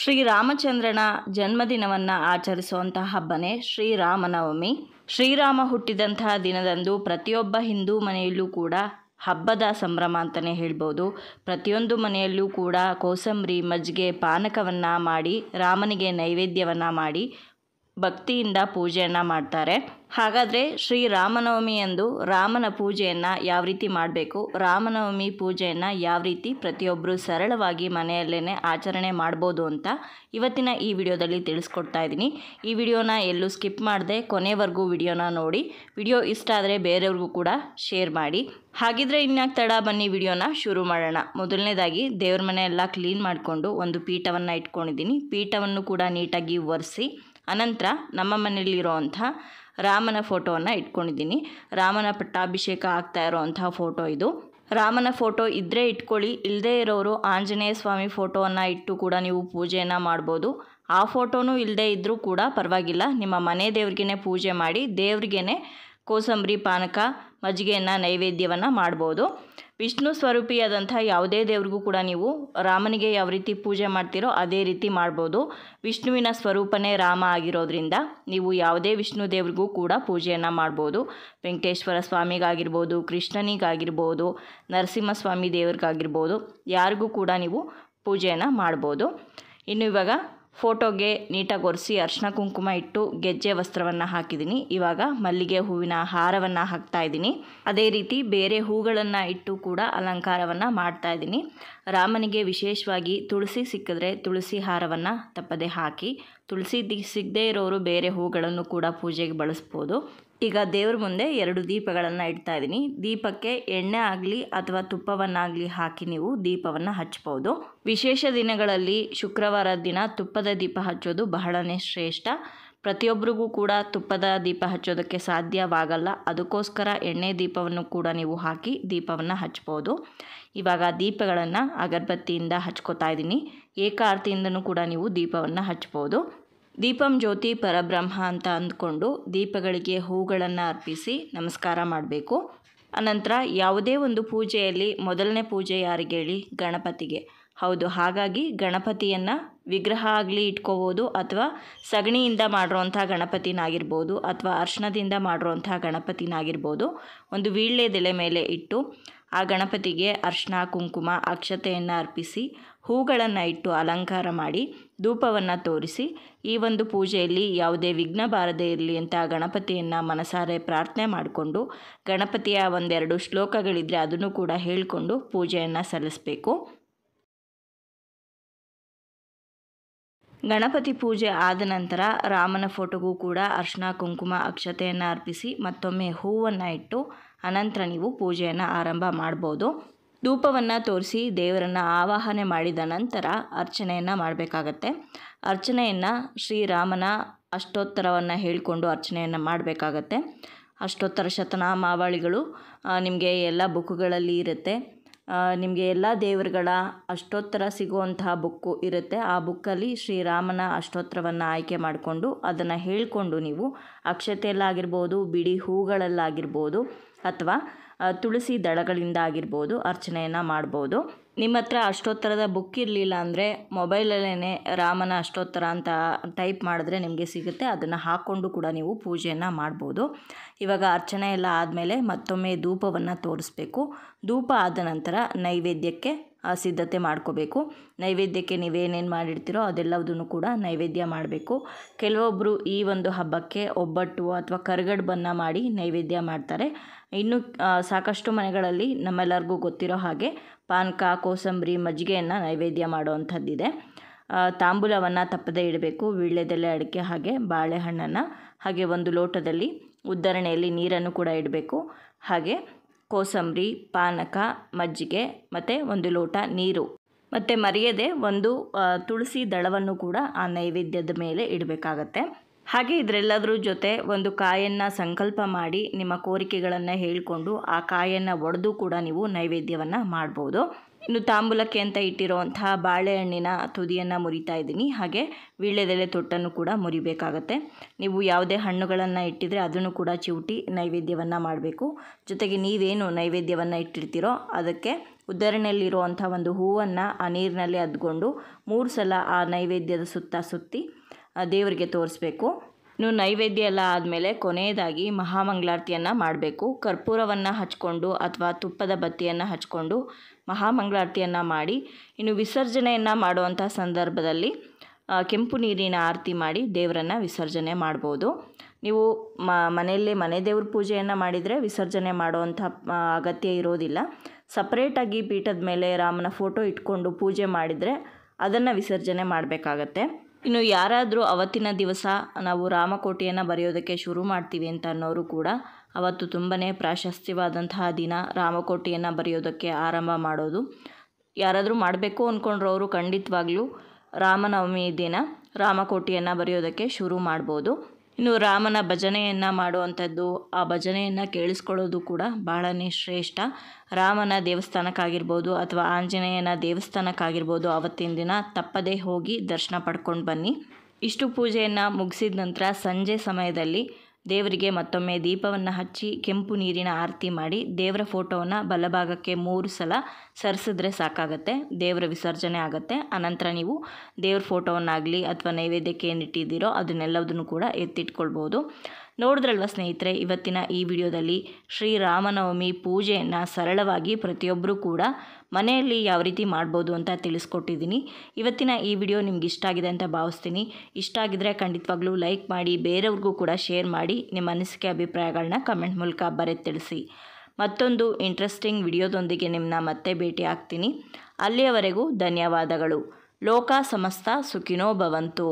ಶ್ರೀರಾಮಚಂದ್ರನ ಜನ್ಮದಿನವನ್ನು ಆಚರಿಸುವಂತಹ ಹಬ್ಬನೇ ಶ್ರೀರಾಮನವಮಿ. ಶ್ರೀರಾಮ ಹುಟ್ಟಿದಂತಹ ದಿನದಂದು ಪ್ರತಿಯೊಬ್ಬ ಹಿಂದೂ ಮನೆಯಲ್ಲೂ ಕೂಡ ಹಬ್ಬದ ಸಂಭ್ರಮ ಅಂತಲೇ ಹೇಳ್ಬೋದು. ಪ್ರತಿಯೊಂದು ಮನೆಯಲ್ಲೂ ಕೂಡ ಕೋಸಂಬರಿ, ಮಜ್ಜಿಗೆ, ಪಾನಕವನ್ನು ಮಾಡಿ ರಾಮನಿಗೆ ನೈವೇದ್ಯವನ್ನು ಮಾಡಿ ಭಕ್ತಿಯಿಂದ ಪೂಜೆಯನ್ನು ಮಾಡ್ತಾರೆ. ಹಾಗಾದರೆ ಶ್ರೀರಾಮನವಮಿಯಂದು ರಾಮನ ಪೂಜೆಯನ್ನು ಯಾವ ರೀತಿ ಮಾಡಬೇಕು, ರಾಮನವಮಿ ಪೂಜೆಯನ್ನು ಯಾವ ರೀತಿ ಪ್ರತಿಯೊಬ್ಬರು ಸರಳವಾಗಿ ಮನೆಯಲ್ಲೇ ಆಚರಣೆ ಮಾಡ್ಬೋದು ಅಂತ ಇವತ್ತಿನ ಈ ವಿಡಿಯೋದಲ್ಲಿ ತಿಳಿಸ್ಕೊಡ್ತಾ ಇದ್ದೀನಿ. ಈ ವಿಡಿಯೋನ ಎಲ್ಲೂ ಸ್ಕಿಪ್ ಮಾಡದೆ ಕೊನೆವರೆಗೂ ವಿಡಿಯೋನ ನೋಡಿ. ವಿಡಿಯೋ ಇಷ್ಟ ಆದರೆ ಬೇರೆಯವ್ರಿಗೂ ಕೂಡ ಶೇರ್ ಮಾಡಿ. ಹಾಗಿದ್ರೆ ಇನ್ಯಾಕೆ ತಡ, ಬನ್ನಿ ವಿಡಿಯೋನ ಶುರು ಮಾಡೋಣ. ಮೊದಲನೇದಾಗಿ ದೇವ್ರ ಮನೆ ಎಲ್ಲ ಕ್ಲೀನ್ ಮಾಡಿಕೊಂಡು ಒಂದು ಪೀಠವನ್ನು ಇಟ್ಕೊಂಡಿದ್ದೀನಿ. ಪೀಠವನ್ನು ಕೂಡ ನೀಟಾಗಿ ಒರೆಸಿ ಅನಂತರ ನಮ್ಮ ಮನೆಯಲ್ಲಿರೋವಂಥ ರಾಮನ ಫೋಟೋವನ್ನು ಇಟ್ಕೊಂಡಿದ್ದೀನಿ. ರಾಮನ ಪಟ್ಟಾಭಿಷೇಕ ಆಗ್ತಾ ಇರೋವಂಥ ಫೋಟೋ ಇದು. ರಾಮನ ಫೋಟೋ ಇದ್ದರೆ ಇಟ್ಕೊಳ್ಳಿ, ಇಲ್ಲದೇ ಇರೋರು ಆಂಜನೇಯ ಸ್ವಾಮಿ ಫೋಟೋವನ್ನು ಇಟ್ಟು ಕೂಡ ನೀವು ಪೂಜೆಯನ್ನು ಮಾಡ್ಬೋದು. ಆ ಫೋಟೋನೂ ಇಲ್ಲದೇ ಇದ್ದರೂ ಕೂಡ ಪರವಾಗಿಲ್ಲ, ನಿಮ್ಮ ಮನೆ ದೇವ್ರಿಗೇ ಪೂಜೆ ಮಾಡಿ ದೇವ್ರಿಗೇ ಕೋಸಂಬರಿ, ಪಾನಕ, ಮಜ್ಜಿಗೆಯನ್ನು ನೈವೇದ್ಯವನ್ನು ಮಾಡ್ಬೋದು. ವಿಷ್ಣು ಸ್ವರೂಪಿಯಾದಂಥ ಯಾವುದೇ ದೇವ್ರಿಗೂ ಕೂಡ ನೀವು ರಾಮನಿಗೆ ಯಾವ ರೀತಿ ಪೂಜೆ ಮಾಡ್ತೀರೋ ಅದೇ ರೀತಿ ಮಾಡ್ಬೋದು. ವಿಷ್ಣುವಿನ ಸ್ವರೂಪನೇ ರಾಮ ಆಗಿರೋದ್ರಿಂದ ನೀವು ಯಾವುದೇ ವಿಷ್ಣು ದೇವ್ರಿಗೂ ಕೂಡ ಪೂಜೆಯನ್ನು ಮಾಡ್ಬೋದು. ವೆಂಕಟೇಶ್ವರ ಸ್ವಾಮಿಗಾಗಿರ್ಬೋದು, ಕೃಷ್ಣನಿಗಾಗಿರ್ಬೋದು, ನರಸಿಂಹಸ್ವಾಮಿ ದೇವ್ರಿಗಾಗಿರ್ಬೋದು, ಯಾರಿಗೂ ಕೂಡ ನೀವು ಪೂಜೆಯನ್ನು ಮಾಡ್ಬೋದು. ಇನ್ನು ಇವಾಗ ಫೋಟೋಗೆ ನೀಟಾಗಿ ಒರೆಸಿ ಅರಿಶಿನ ಕುಂಕುಮ ಇಟ್ಟು ಗೆಜ್ಜೆ ವಸ್ತ್ರವನ್ನು ಹಾಕಿದ್ದೀನಿ. ಇವಾಗ ಮಲ್ಲಿಗೆ ಹೂವಿನ ಹಾರವನ್ನು ಹಾಕ್ತಾ ಇದ್ದೀನಿ. ಅದೇ ರೀತಿ ಬೇರೆ ಹೂಗಳನ್ನು ಇಟ್ಟು ಕೂಡ ಅಲಂಕಾರವನ್ನು ಮಾಡ್ತಾ ಇದ್ದೀನಿ. ರಾಮನಿಗೆ ವಿಶೇಷವಾಗಿ ತುಳಸಿ ಸಿಕ್ಕಿದ್ರೆ ತುಳಸಿ ಹಾರವನ್ನು ತಪ್ಪದೆ ಹಾಕಿ, ತುಳಸಿ ಸಿಗದೇ ಇರೋರು ಬೇರೆ ಹೂಗಳನ್ನು ಕೂಡ ಪೂಜೆಗೆ ಬಳಸ್ಬೋದು. ಈಗ ದೇವ್ರ ಮುಂದೆ 2 ದೀಪಗಳನ್ನು ಇಡ್ತಾ ಇದ್ದೀನಿ. ದೀಪಕ್ಕೆ ಎಣ್ಣೆ ಆಗಲಿ ಅಥವಾ ತುಪ್ಪವನ್ನಾಗಲಿ ಹಾಕಿ ನೀವು ದೀಪವನ್ನು ಹಚ್ಬೋದು. ವಿಶೇಷ ದಿನಗಳಲ್ಲಿ ಶುಕ್ರವಾರದ ದಿನ ತುಪ್ಪದ ದೀಪ ಹಚ್ಚೋದು ಬಹಳನೇ ಶ್ರೇಷ್ಠ. ಪ್ರತಿಯೊಬ್ಬರಿಗೂ ಕೂಡ ತುಪ್ಪದ ದೀಪ ಹಚ್ಚೋದಕ್ಕೆ ಸಾಧ್ಯವಾಗಲ್ಲ. ಅದಕ್ಕೋಸ್ಕರ ಎಣ್ಣೆ ದೀಪವನ್ನು ಕೂಡ ನೀವು ಹಾಕಿ ದೀಪವನ್ನು ಹಚ್ಬೋದು. ಇವಾಗ ದೀಪಗಳನ್ನು ಅಗರಬತ್ತಿಯಿಂದ ಹಚ್ಕೋತಾ ಇದ್ದೀನಿ. ಏಕಾರತಿಯಿಂದನೂ ಕೂಡ ನೀವು ದೀಪವನ್ನು ಹಚ್ಬೋದು. ದೀಪಂ ಜ್ಯೋತಿ ಪರಬ್ರಹ್ಮ ಅಂತ ಅಂದ್ಕೊಂಡು ದೀಪಗಳಿಗೆ ಹೂಗಳನ್ನು ಅರ್ಪಿಸಿ ನಮಸ್ಕಾರ ಮಾಡಬೇಕು. ಅನಂತರ ಯಾವುದೇ ಒಂದು ಪೂಜೆಯಲ್ಲಿ ಮೊದಲನೇ ಪೂಜೆ ಯಾರಿಗೆ ಹೇಳಿ? ಗಣಪತಿಗೆ. ಹೌದು, ಹಾಗಾಗಿ ಗಣಪತಿಯನ್ನು ವಿಗ್ರಹ ಆಗಲಿ ಇಟ್ಕೋಬೋದು, ಅಥವಾ ಸಗಣಿಯಿಂದ ಮಾಡಿರೋವಂಥ ಗಣಪತಿನಾಗಿರ್ಬೋದು, ಅಥವಾ ಅರ್ಶಿಣದಿಂದ ಮಾಡಿರೋವಂಥ ಗಣಪತಿನಾಗಿರ್ಬೋದು. ಒಂದು ವೀಳ್ಯದೆಲೆ ಮೇಲೆ ಇಟ್ಟು ಆ ಗಣಪತಿಗೆ ಅರ್ಶಿನ, ಕುಂಕುಮ, ಅಕ್ಷತೆಯನ್ನು ಅರ್ಪಿಸಿ ಹೂಗಳನ್ನು ಇಟ್ಟು ಅಲಂಕಾರ ಮಾಡಿ ಧೂಪವನ್ನು ತೋರಿಸಿ ಈ ಒಂದು ಪೂಜೆಯಲ್ಲಿ ಯಾವುದೇ ವಿಘ್ನ ಬಾರದೇ ಇರಲಿ ಅಂತ ಗಣಪತಿಯನ್ನು ಮನಸಾರೆ ಪ್ರಾರ್ಥನೆ ಮಾಡಿಕೊಂಡು ಗಣಪತಿಯ 1-2 ಶ್ಲೋಕಗಳಿದ್ದರೆ ಅದನ್ನು ಕೂಡ ಹೇಳಿಕೊಂಡು ಪೂಜೆಯನ್ನು ಸಲ್ಲಿಸಬೇಕು. ಗಣಪತಿ ಪೂಜೆ ಆದ ನಂತರ ರಾಮನ ಫೋಟೋಗೂ ಕೂಡ ಅರ್ಶಿನ, ಕುಂಕುಮ, ಅಕ್ಷತೆಯನ್ನು ಅರ್ಪಿಸಿ ಮತ್ತೊಮ್ಮೆ ಹೂವನ್ನು ಇಟ್ಟು ಅನಂತರ ನೀವು ಪೂಜೆಯನ್ನು ಆರಂಭ ಮಾಡ್ಬೋದು. ಧೂಪವನ್ನು ತೋರಿಸಿ ದೇವರನ್ನು ಆವಾಹನೆ ಮಾಡಿದ ನಂತರ ಅರ್ಚನೆಯನ್ನು ಮಾಡಬೇಕಾಗತ್ತೆ. ಅರ್ಚನೆಯನ್ನು ಶ್ರೀರಾಮನ ಅಷ್ಟೋತ್ತರವನ್ನು ಹೇಳಿಕೊಂಡು ಅರ್ಚನೆಯನ್ನು ಮಾಡಬೇಕಾಗತ್ತೆ. ಅಷ್ಟೋತ್ತರ ಶತನಾಮಾವಳಿಗಳು ನಿಮಗೆ ಎಲ್ಲ ಬುಕ್ಗಳಲ್ಲಿ ಇರುತ್ತೆ. ನಿಮಗೆ ಎಲ್ಲ ದೇವರುಗಳ ಅಷ್ಟೋತ್ತರ ಸಿಗುವಂತಹ ಬುಕ್ಕು ಇರುತ್ತೆ. ಆ ಬುಕ್ಕಲ್ಲಿ ಶ್ರೀರಾಮನ ಅಷ್ಟೋತ್ತರವನ್ನು ಆಯ್ಕೆ ಮಾಡಿಕೊಂಡು ಅದನ್ನು ಹೇಳಿಕೊಂಡು ನೀವು ಅಕ್ಷತೆಯಲ್ಲಾಗಿರ್ಬೋದು, ಬಿಡಿ ಹೂಗಳಲ್ಲಾಗಿರ್ಬೋದು, ಅಥವಾ ತುಳಸಿ ದಳಗಳಿಂದ ಆಗಿರ್ಬೋದು ಅರ್ಚನೆಯನ್ನು ಮಾಡ್ಬೋದು. ನಿಮ್ಮ ಹತ್ರ ಅಷ್ಟೋತ್ತರದ ಬುಕ್ ಇರಲಿಲ್ಲ ಅಂದರೆ ಮೊಬೈಲಲ್ಲೇ ರಾಮನ ಅಷ್ಟೋತ್ತರ ಅಂತ ಟೈಪ್ ಮಾಡಿದ್ರೆ ನಿಮಗೆ ಸಿಗುತ್ತೆ. ಅದನ್ನು ಹಾಕ್ಕೊಂಡು ಕೂಡ ನೀವು ಪೂಜೆಯನ್ನು ಮಾಡ್ಬೋದು. ಇವಾಗ ಅರ್ಚನೆ ಎಲ್ಲ ಆದಮೇಲೆ ಮತ್ತೊಮ್ಮೆ ಧೂಪವನ್ನು ತೋರಿಸ್ಬೇಕು. ಧೂಪ ಆದ ನಂತರ ನೈವೇದ್ಯಕ್ಕೆ ಸಿದ್ಧತೆ ಮಾಡ್ಕೋಬೇಕು. ನೈವೇದ್ಯಕ್ಕೆ ನೀವೇನೇನು ಮಾಡಿರ್ತೀರೋ ಅದೆಲ್ಲದನ್ನು ಕೂಡ ನೈವೇದ್ಯ ಮಾಡಬೇಕು. ಕೆಲವೊಬ್ಬರು ಈ ಒಂದು ಹಬ್ಬಕ್ಕೆ ಒಬ್ಬಟ್ಟು ಅಥವಾ ಕರಗಡುಬನ್ನು ಮಾಡಿ ನೈವೇದ್ಯ ಮಾಡ್ತಾರೆ. ಇನ್ನು ಸಾಕಷ್ಟು ಮನೆಗಳಲ್ಲಿ ನಮ್ಮೆಲ್ಲರಿಗೂ ಗೊತ್ತಿರೋ ಹಾಗೆ ಪಾನಕ, ಕೋಸಂಬರಿ, ಮಜ್ಜಿಗೆಯನ್ನು ನೈವೇದ್ಯ ಮಾಡುವಂಥದ್ದಿದೆ. ತಾಂಬೂಲವನ್ನು ತಪ್ಪದೇ ಇಡಬೇಕು. ವೀಳ್ಯದೆಲೆ, ಅಡಿಕೆ, ಹಾಗೆ ಬಾಳೆಹಣ್ಣನ್ನು, ಹಾಗೆ ಒಂದು ಲೋಟದಲ್ಲಿ ಉದ್ದರಣೆಯಲ್ಲಿ ನೀರನ್ನು ಕೂಡ ಇಡಬೇಕು. ಹಾಗೆ ಕೋಸಂಬರಿ, ಪಾನಕ, ಮಜ್ಜಿಗೆ ಮತ್ತು 1 ಲೋಟ ನೀರು ಮತ್ತು ಮರೆಯದೆ ಒಂದು ತುಳಸಿ ದಳವನ್ನು ಕೂಡ ಆ ನೈವೇದ್ಯದ ಮೇಲೆ ಇಡಬೇಕಾಗತ್ತೆ. ಹಾಗೆ ಇದರೆಲ್ಲದರ ಜೊತೆ ಒಂದು ಕಾಯನ್ನು ಸಂಕಲ್ಪ ಮಾಡಿ ನಿಮ್ಮ ಕೋರಿಕೆಗಳನ್ನು ಹೇಳಿಕೊಂಡು ಆ ಕಾಯನ್ನು ಒಡೆದು ಕೂಡ ನೀವು ನೈವೇದ್ಯವನ್ನು ಮಾಡ್ಬೋದು. ಇನ್ನು ತಾಂಬೂಲಕ್ಕೆ ಅಂತ ಇಟ್ಟಿರುವಂತಹ ಬಾಳೆಹಣ್ಣಿನ ತುದಿಯನ್ನು ಮುರಿತಾ ಇದ್ದೀನಿ. ಹಾಗೆ ವೀಳ್ಯದೆಲೆ ತೊಟ್ಟನ್ನು ಕೂಡ ಮುರಿಬೇಕಾಗತ್ತೆ. ನೀವು ಯಾವುದೇ ಹಣ್ಣುಗಳನ್ನು ಇಟ್ಟಿದ್ರೆ ಅದನ್ನು ಕೂಡ ಚಿವುಟಿ ನೈವೇದ್ಯವನ್ನು ಮಾಡಬೇಕು. ಜೊತೆಗೆ ನೀವೇನು ನೈವೇದ್ಯವನ್ನು ಇಟ್ಟಿರ್ತೀರೋ ಅದಕ್ಕೆ ಉದ್ದರಣೆಯಲ್ಲಿರುವಂಥ ಒಂದು ಹೂವನ್ನು ಆ ನೀರಿನಲ್ಲಿ ಅದ್ಕೊಂಡು 3 ಸಲ ಆ ನೈವೇದ್ಯದ ಸುತ್ತ ಸುತ್ತಿ ದೇವರಿಗೆ ತೋರಿಸ್ಬೇಕು. ಇನ್ನು ನೈವೇದ್ಯ ಎಲ್ಲ ಆದಮೇಲೆ ಕೊನೆಯದಾಗಿ ಮಹಾಮಂಗಳಾರತಿಯನ್ನು ಮಾಡಬೇಕು. ಕರ್ಪೂರವನ್ನು ಹಚ್ಕೊಂಡು ಅಥವಾ ತುಪ್ಪದ ಬತ್ತಿಯನ್ನು ಹಚ್ಕೊಂಡು ಮಹಾಮಂಗಳಾರತಿಯನ್ನು ಮಾಡಿ ಇನ್ನು ವಿಸರ್ಜನೆಯನ್ನು ಮಾಡುವಂಥ ಸಂದರ್ಭದಲ್ಲಿ ಕೆಂಪು ನೀರಿನ ಆರತಿ ಮಾಡಿ ದೇವರನ್ನು ವಿಸರ್ಜನೆ ಮಾಡ್ಬೋದು. ನೀವು ಮನೆಯಲ್ಲೇ ಮನೆ ದೇವ್ರ ಪೂಜೆಯನ್ನು ಮಾಡಿದರೆ ವಿಸರ್ಜನೆ ಮಾಡುವಂಥ ಅಗತ್ಯ ಇರೋದಿಲ್ಲ. ಸಪ್ರೇಟಾಗಿ ಪೀಠದ ಮೇಲೆ ರಾಮನ ಫೋಟೋ ಇಟ್ಕೊಂಡು ಪೂಜೆ ಮಾಡಿದರೆ ಅದನ್ನು ವಿಸರ್ಜನೆ ಮಾಡಬೇಕಾಗತ್ತೆ. ಇನ್ನು ಯಾರಾದರೂ ಅವತ್ತಿನ ದಿವಸ ನಾವು ರಾಮಕೋಟಿಯನ್ನು ಬರೆಯೋದಕ್ಕೆ ಶುರು ಮಾಡ್ತೀವಿ ಅಂತ ಅನ್ನೋರು ಕೂಡ ಅವತ್ತು ತುಂಬಾ ಪ್ರಾಶಸ್ತ್ಯವಾದಂತಹ ದಿನ ರಾಮಕೋಟಿಯನ್ನು ಬರೆಯೋದಕ್ಕೆ ಆರಂಭ ಮಾಡೋದು. ಯಾರಾದರೂ ಮಾಡಬೇಕು ಅಂದ್ಕೊಂಡ್ರವರು ಖಂಡಿತವಾಗ್ಲೂ ರಾಮನವಮಿ ದಿನ ರಾಮಕೋಟಿಯನ್ನು ಬರೆಯೋದಕ್ಕೆ ಶುರು ಮಾಡ್ಬೋದು. ಇನ್ನು ರಾಮನ ಭಜನೆಯನ್ನು ಮಾಡುವಂಥದ್ದು, ಆ ಭಜನೆಯನ್ನು ಕೇಳಿಸ್ಕೊಳ್ಳೋದು ಕೂಡ ಬಹಳನೇ ಶ್ರೇಷ್ಠ. ರಾಮನ ದೇವಸ್ಥಾನಕ್ಕಾಗಿರ್ಬೋದು ಅಥವಾ ಆಂಜನೇಯನ ದೇವಸ್ಥಾನಕ್ಕಾಗಿರ್ಬೋದು ಅವತ್ತಿನ ದಿನ ತಪ್ಪದೇ ಹೋಗಿ ದರ್ಶನ ಪಡ್ಕೊಂಡು ಬನ್ನಿ. ಇಷ್ಟು ಪೂಜೆಯನ್ನು ಮುಗಿಸಿದ ನಂತರ ಸಂಜೆ ಸಮಯದಲ್ಲಿ ದೇವರಿಗೆ ಮತ್ತೊಮ್ಮೆ ದೀಪವನ್ನು ಹಚ್ಚಿ ಕೆಂಪು ನೀರಿನ ಆರತಿ ಮಾಡಿ ದೇವರ ಫೋಟೋವನ್ನು ಬಲಭಾಗಕ್ಕೆ 3 ಸಲ ಸರಿಸಿದ್ರೆ ಸಾಕಾಗತ್ತೆ. ದೇವರ ವಿಸರ್ಜನೆ ಆಗುತ್ತೆ. ಆನಂತರ ನೀವು ದೇವ್ರ ಫೋಟೋವನ್ನಾಗಲಿ ಅಥವಾ ನೈವೇದ್ಯಕ್ಕೆ ಏನಿಟ್ಟಿದ್ದೀರೋ ಅದನ್ನೆಲ್ಲದನ್ನು ಕೂಡ ಎತ್ತಿಟ್ಕೊಳ್ಬೋದು. ನೋಡಿದ್ರಲ್ವ ಸ್ನೇಹಿತರೆ, ಇವತ್ತಿನ ಈ ವಿಡಿಯೋದಲ್ಲಿ ಶ್ರೀರಾಮನವಮಿ ಪೂಜೆಯನ್ನು ಸರಳವಾಗಿ ಪ್ರತಿಯೊಬ್ಬರೂ ಕೂಡ ಮನೆಯಲ್ಲಿ ಯಾವ ರೀತಿ ಮಾಡ್ಬೋದು ಅಂತ ತಿಳಿಸ್ಕೊಟ್ಟಿದ್ದೀನಿ. ಇವತ್ತಿನ ಈ ವಿಡಿಯೋ ನಿಮ್ಗೆ ಇಷ್ಟ ಆಗಿದೆ ಅಂತ ಭಾವಿಸ್ತೀನಿ. ಇಷ್ಟ ಆಗಿದ್ರೆ ಖಂಡಿತವಾಗ್ಲೂ ಲೈಕ್ ಮಾಡಿ, ಬೇರೆಯವ್ರಿಗೂ ಕೂಡ ಶೇರ್ ಮಾಡಿ, ನಿಮ್ಮ ಅನಿಸಿಕೆ ಅಭಿಪ್ರಾಯಗಳನ್ನ ಕಮೆಂಟ್ ಮೂಲಕ ಬರೆದು ತಿಳಿಸಿ. ಮತ್ತೊಂದು ಇಂಟ್ರೆಸ್ಟಿಂಗ್ ವಿಡಿಯೋದೊಂದಿಗೆ ನಿಮ್ಮನ್ನ ಮತ್ತೆ ಭೇಟಿ ಆಗ್ತೀನಿ. ಅಲ್ಲಿಯವರೆಗೂ ಧನ್ಯವಾದಗಳು. ಲೋಕ ಸಮಸ್ತ ಸುಖಿನೋ ಭವಂತು.